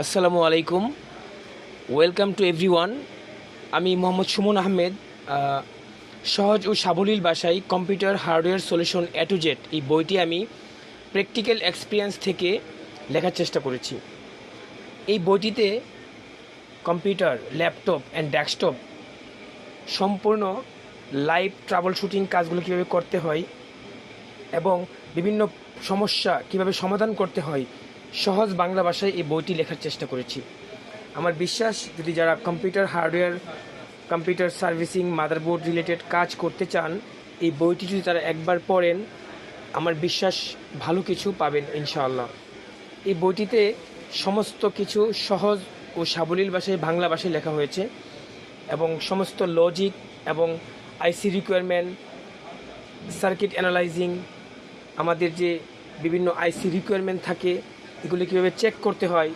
আসসালামু আলাইকুম। Welcome to everyone. আমি মোহাম্মদ সুমন আহমেদ। সহজ ও সাবলীল ভাষায় computer hardware solution A to Z এই বইটি আমি প্র্যাকটিক্যাল এক্সপিরিয়েন্স থেকে লেখার চেষ্টা করেছি। এই বইটিতে কম্পিউটার, ল্যাপটপ অ্যান্ড ডেস্কটপ সম্পূর্ণ লাইভ ট্রাবল শুটিং কাজগুলো কীভাবে করতে হয় এবং বিভিন্ন সমস্যা কীভাবে সমাধান করতে হয় সহজ বাংলা ভাষায় এই বইটি লেখার চেষ্টা করেছি। আমার বিশ্বাস, যদি যারা computer hardware, computer servicing, motherboard related কাজ করতে চান, এই বইটি যদি তারা একবার পড়েন, আমার বিশ্বাস ভালো কিছু পাবেন ইনশাআল্লাহ। এই বইটিতে সমস্ত কিছু সহজ ও সাবলীল ভাষায় বাংলা ভাষায় লেখা হয়েছে এবং সমস্ত লজিক এবং আইসি রিকোয়ারমেন্ট, সার্কিট অ্যানালাইজিং, আমাদের যে বিভিন্ন আইসি রিকোয়ারমেন্ট থাকে এগুলি কীভাবে চেক করতে হয়,